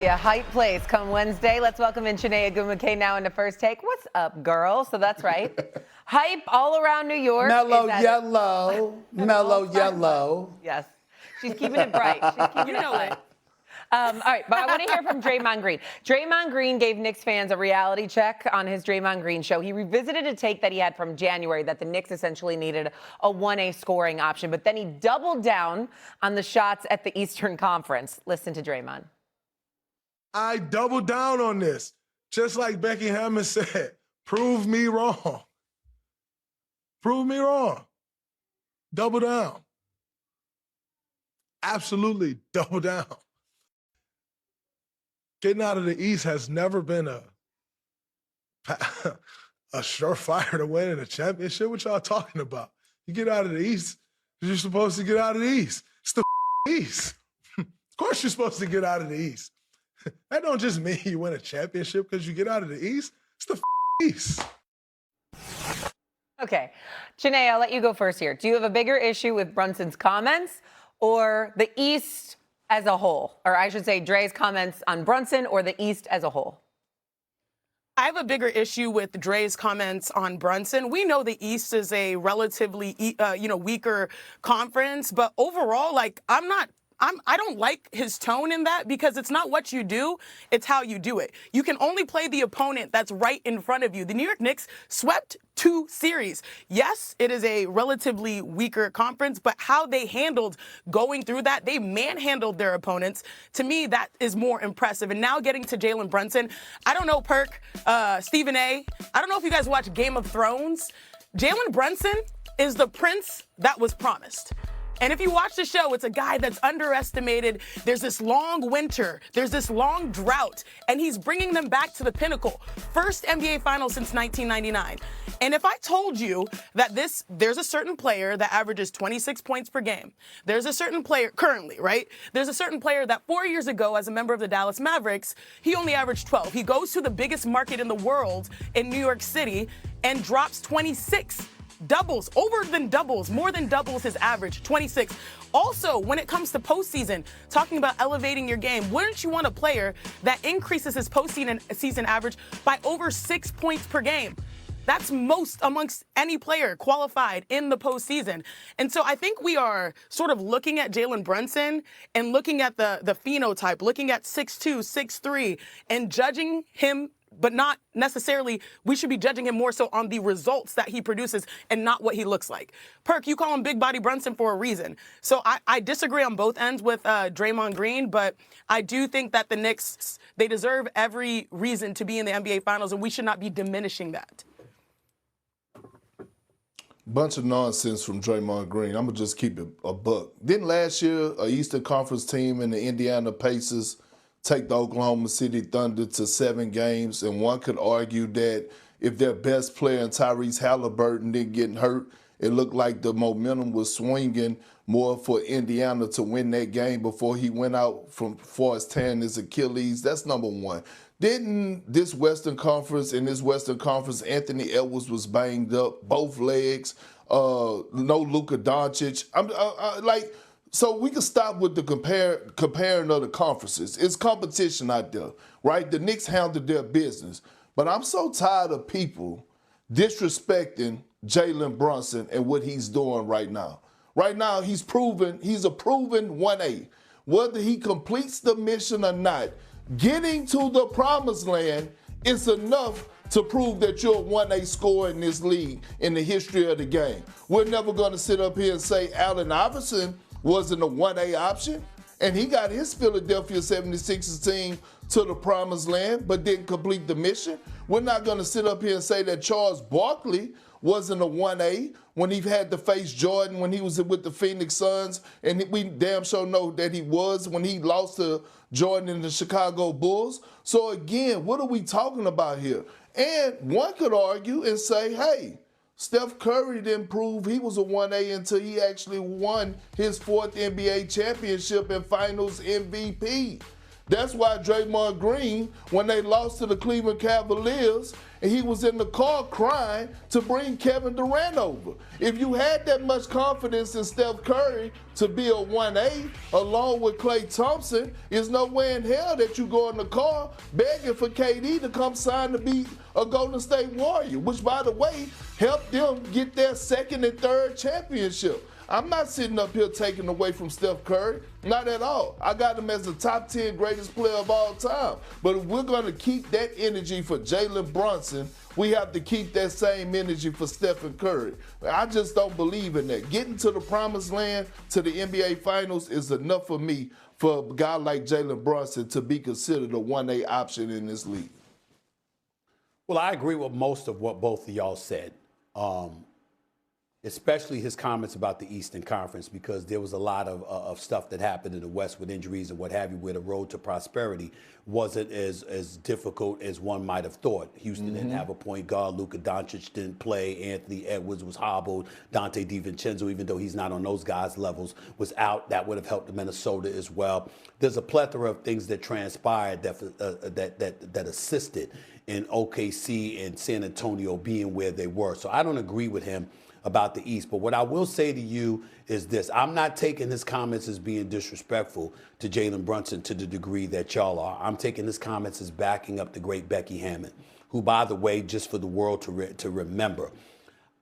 Yeah, hype plays come Wednesday. Let's welcome in Chiney, a.smith now into First Take. What's up, girl? So that's right. Hype all around New York. Mellow yellow. Mellow yellow. Yes. She's keeping it bright. She's keeping it bright. All right, but I want to hear from Draymond Green. Draymond Green gave Knicks fans a reality check on his Draymond Green show. He revisited a take that he had from January that the Knicks essentially needed a 1A scoring option, but then he doubled down on the shots at the Eastern Conference. Listen to Draymond. I double down on this. Just like Becky Hammond said, prove me wrong. Prove me wrong. Double down. Absolutely double down. Getting out of the East has never been a surefire to winning a championship. What y'all talking about? You get out of the East, you're supposed to get out of the East. It's the East. Of course you're supposed to get out of the East. That don't just mean you win a championship because you get out of the East. It's the East. Okay. Chiney, I'll let you go first here. Do you have a bigger issue with Brunson's comments or the East as a whole? Or I should say Dre's comments on Brunson or the East as a whole? I have a bigger issue with Dre's comments on Brunson. We know the East is a relatively, weaker conference, but overall, I don't like his tone in that because it's not what you do, it's how you do it. You can only play the opponent that's right in front of you. The New York Knicks swept 2 series. Yes, it is a relatively weaker conference, but how they handled going through that, they manhandled their opponents. To me, that is more impressive. And now getting to Jalen Brunson, I don't know, Perk, Stephen A., I don't know if you guys watch Game of Thrones. Jalen Brunson is the prince that was promised. And if you watch the show, it's a guy that's underestimated. There's this long winter. There's this long drought. And he's bringing them back to the pinnacle. First NBA Finals since 1999. And if I told you that there's a certain player that averages 26 points per game. There's a certain player, currently, right? There's a certain player that 4 years ago, as a member of the Dallas Mavericks, he only averaged 12. He goes to the biggest market in the world in New York City and drops 26. Doubles, more than doubles his average, 26. Also, when it comes to postseason, talking about elevating your game, wouldn't you want a player that increases his postseason average by over 6 points per game? That's most amongst any player qualified in the postseason. And so I think we are sort of looking at Jalen Brunson and looking at the phenotype, looking at 6'2", 6'3", and judging him, but not necessarily, we should be judging him more so on the results that he produces and not what he looks like. Perk, you call him Big Body Brunson for a reason. So I disagree on both ends with Draymond Green, but I do think that the Knicks, they deserve every reason to be in the NBA Finals, and we should not be diminishing that. Bunch of nonsense from Draymond Green. I'm going to just keep it a buck. Didn't last year a Eastern Conference team in the Indiana Pacers take the Oklahoma City Thunder to 7 games, and one could argue that if their best player, Tyrese Halliburton, didn't get hurt, it looked like the momentum was swinging more for Indiana to win that game before he went out from far as tearing his Achilles. That's number one. Didn't this Western Conference, Anthony Edwards was banged up, both legs, no Luka Doncic. So we can stop with the comparing of the conferences. It's competition out there, right? The Knicks handled their business. But I'm so tired of people disrespecting Jalen Brunson and what he's doing right now. Right now, he's a proven 1A. Whether he completes the mission or not, getting to the promised land is enough to prove that you're a 1A scorer in this league in the history of the game. We're never going to sit up here and say Allen Iverson wasn't a 1A option, and he got his Philadelphia 76ers team to the promised land but didn't complete the mission. We're not going to sit up here and say that Charles Barkley wasn't a 1A when he had to face Jordan when he was with the Phoenix Suns, and we damn sure know that he was when he lost to Jordan in the Chicago Bulls. So again, what are we talking about here? And one could argue and say, hey, Steph Curry didn't prove he was a 1A until he actually won his 4th NBA championship and finals MVP. That's why Draymond Green, when they lost to the Cleveland Cavaliers, and he was in the car crying to bring Kevin Durant over. If you had that much confidence in Steph Curry to be a 1A along with Klay Thompson, there's no way in hell that you go in the car begging for KD to come sign to be a Golden State Warrior, which, by the way, helped them get their second and third championship. I'm not sitting up here taking away from Steph Curry, not at all. I got him as the top 10 greatest player of all time. But if we're going to keep that energy for Jalen Brunson, we have to keep that same energy for Stephen Curry. I just don't believe in that. Getting to the promised land, to the NBA Finals, is enough for me for a guy like Jalen Brunson to be considered a 1A option in this league. Well, I agree with most of what both of y'all said. Especially his comments about the Eastern Conference, because there was a lot of stuff that happened in the West with injuries and what have you, where the road to prosperity wasn't as difficult as one might have thought. Houston didn't have a point guard. Luka Doncic didn't play. Anthony Edwards was hobbled. Dante DiVincenzo, even though he's not on those guys' levels, was out. That would have helped Minnesota as well. There's a plethora of things that transpired that assisted in OKC and San Antonio being where they were. So I don't agree with him about the East. But what I will say to you is this. I'm not taking his comments as being disrespectful to Jalen Brunson to the degree that y'all are. I'm taking his comments as backing up the great Becky Hammon, who, by the way, just for the world to remember,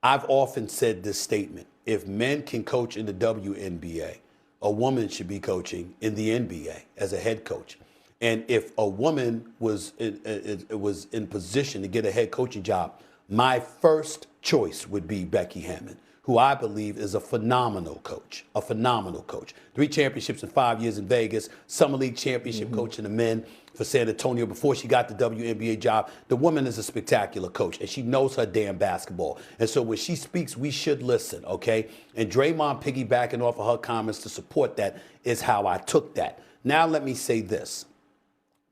I've often said this statement. If men can coach in the WNBA, a woman should be coaching in the NBA as a head coach. And if a woman was in position to get a head coaching job, my first choice would be Becky Hammon, who I believe is a phenomenal coach, 3 championships in 5 years in Vegas, Summer League championship coaching the men for San Antonio before she got the WNBA job. The woman is a spectacular coach, and she knows her damn basketball. And so when she speaks, we should listen, okay? And Draymond piggybacking off of her comments to support that is how I took that. Now let me say this.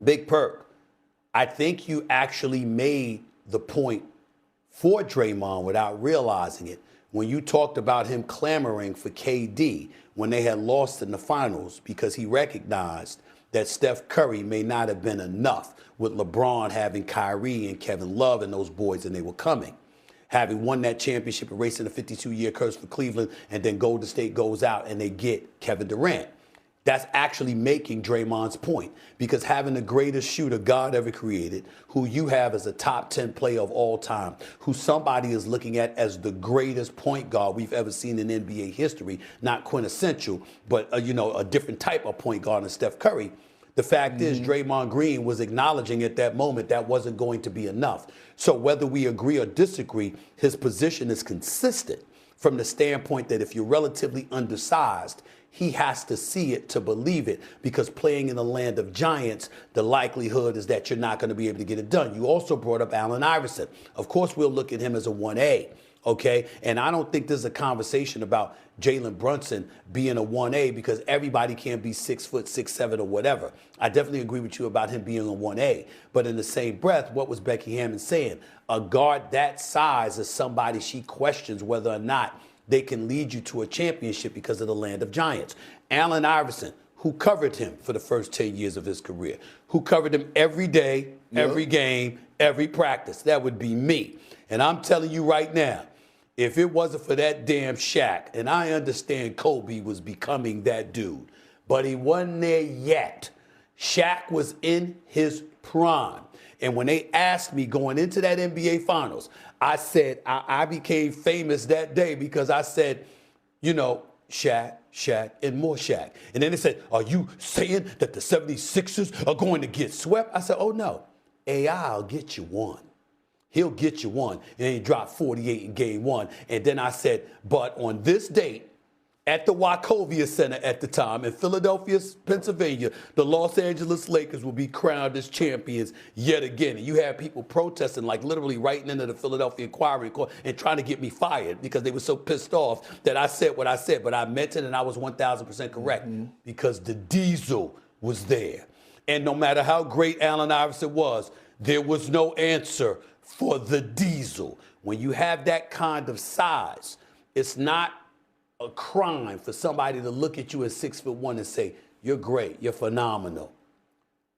Big Perk, I think you actually made the point for Draymond without realizing it when you talked about him clamoring for KD when they had lost in the finals, because he recognized that Steph Curry may not have been enough with LeBron having Kyrie and Kevin Love and those boys, and they were coming. Having won that championship, erasing the 52-year curse for Cleveland, and then Golden State goes out and they get Kevin Durant. That's actually making Draymond's point, because having the greatest shooter God ever created, who you have as a top 10 player of all time, who somebody is looking at as the greatest point guard we've ever seen in NBA history, not quintessential, but a different type of point guard than Steph Curry. The fact is, Draymond Green was acknowledging at that moment that wasn't going to be enough. So whether we agree or disagree, his position is consistent from the standpoint that if you're relatively undersized, he has to see it to believe it, because playing in the land of giants, the likelihood is that you're not going to be able to get it done. You also brought up Allen Iverson. Of course, we'll look at him as a 1A, okay? And I don't think there's a conversation about Jalen Brunson being a 1A, because everybody can't be 6 foot, 6'7", or whatever. I definitely agree with you about him being a 1A. But in the same breath, what was Becky Hammon saying? A guard that size is somebody she questions whether or not they can lead you to a championship because of the land of giants. Allen Iverson, who covered him for the first 10 years of his career, who covered him every day, every game, every practice. That would be me. And I'm telling you right now, if it wasn't for that damn Shaq, and I understand Kobe was becoming that dude, but he wasn't there yet. Shaq was in his prime. And when they asked me going into that NBA Finals, I said, I became famous that day because I said, Shaq, and more Shaq. And then they said, are you saying that the 76ers are going to get swept? I said, oh, no. AI will get you one. He'll get you one. And he dropped 48 in game one. And then I said, but on this date, at the Wachovia Center at the time in Philadelphia, Pennsylvania, the Los Angeles Lakers will be crowned as champions yet again. And you had people protesting, like literally writing into the Philadelphia Inquirer and trying to get me fired because they were so pissed off that I said what I said. But I meant it, and I was 1,000% correct because the diesel was there. And no matter how great Allen Iverson was, there was no answer for the diesel. When you have that kind of size, it's not a crime for somebody to look at you at 6'1" and say, you're great, you're phenomenal.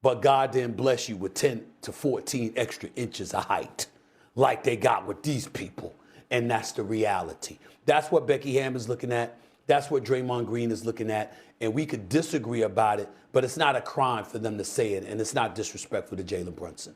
but God didn't bless you with 10 to 14 extra inches of height like they got with these people. And that's the reality. That's what Becky Hammond's looking at. That's what Draymond Green is looking at. And we could disagree about it, but it's not a crime for them to say it, and it's not disrespectful to Jalen Brunson.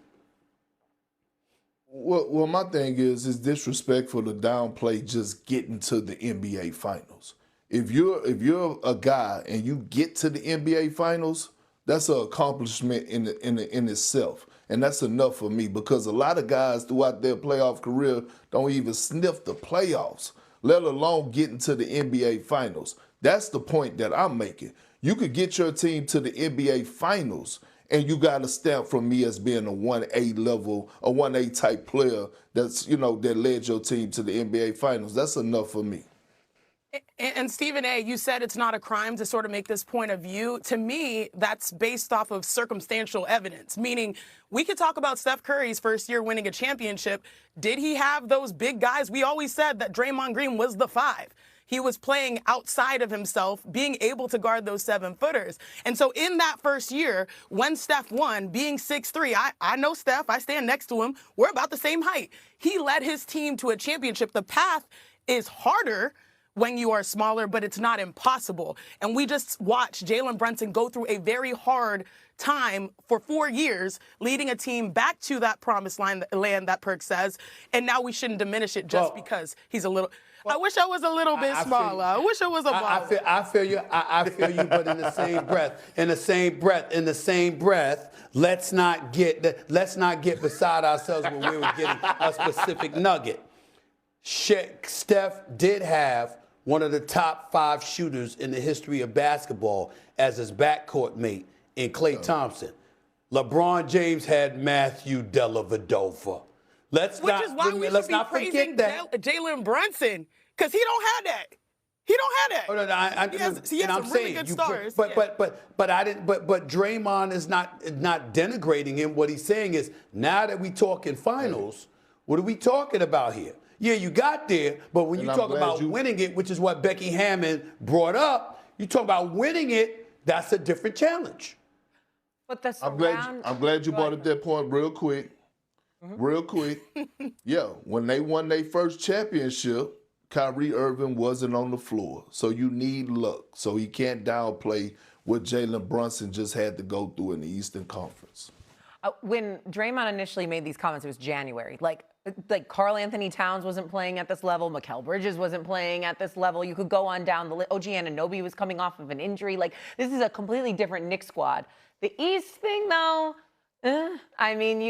Well, my thing is it's disrespectful to downplay just getting to the NBA Finals. If you're a guy and you get to the NBA Finals, that's an accomplishment in itself. And that's enough for me because a lot of guys throughout their playoff career don't even sniff the playoffs, let alone getting to the NBA Finals. That's the point that I'm making. You could get your team to the NBA Finals and you got a stamp from me as being a 1A level, a 1A type player that's, that led your team to the NBA Finals. That's enough for me. And Stephen A., you said it's not a crime to sort of make this point of view. To me, that's based off of circumstantial evidence, meaning we could talk about Steph Curry's first year winning a championship. Did he have those big guys? We always said that Draymond Green was the 5. He was playing outside of himself, being able to guard those 7-footers. And so in that first year, when Steph won, being 6'3", I know Steph, I stand next to him, we're about the same height. He led his team to a championship. The path is harder when you are smaller, but it's not impossible. And we just watched Jalen Brunson go through a very hard time for 4 years, leading a team back to that promised land that Perk says. And now we shouldn't diminish it just because he's a little. I wish I was a little bit smaller. I wish I was a baller. I feel you. I feel you. But in the same breath, let's not get beside ourselves when we were getting a specific nugget. Steph did have one of the top 5 shooters in the history of basketball as his backcourt mate in Klay Thompson. LeBron James had Matthew Dellavedova. Let's Which is why we should be praising Jalen Brunson, because he don't have that. He don't have that. Oh, no, He has some really good stars. But Draymond is not denigrating him. What he's saying is, now that we talking finals, what are we talking about here? Yeah, you got there, but when you talk about winning it, which is what Becky Hammond brought up, you talk about winning it, that's a different challenge. But the I'm glad you brought up that point real quick. Real quick. Yeah, when they won their first championship, Kyrie Irving wasn't on the floor. So you need luck. So he can't downplay what Jalen Brunson just had to go through in the Eastern Conference. When Draymond initially made these comments, it was January. Like Karl Anthony Towns wasn't playing at this level. Mikal Bridges wasn't playing at this level. You could go on down the list. OG Anunoby was coming off of an injury. Like, this is a completely different Knicks squad. The East thing, though, I mean, you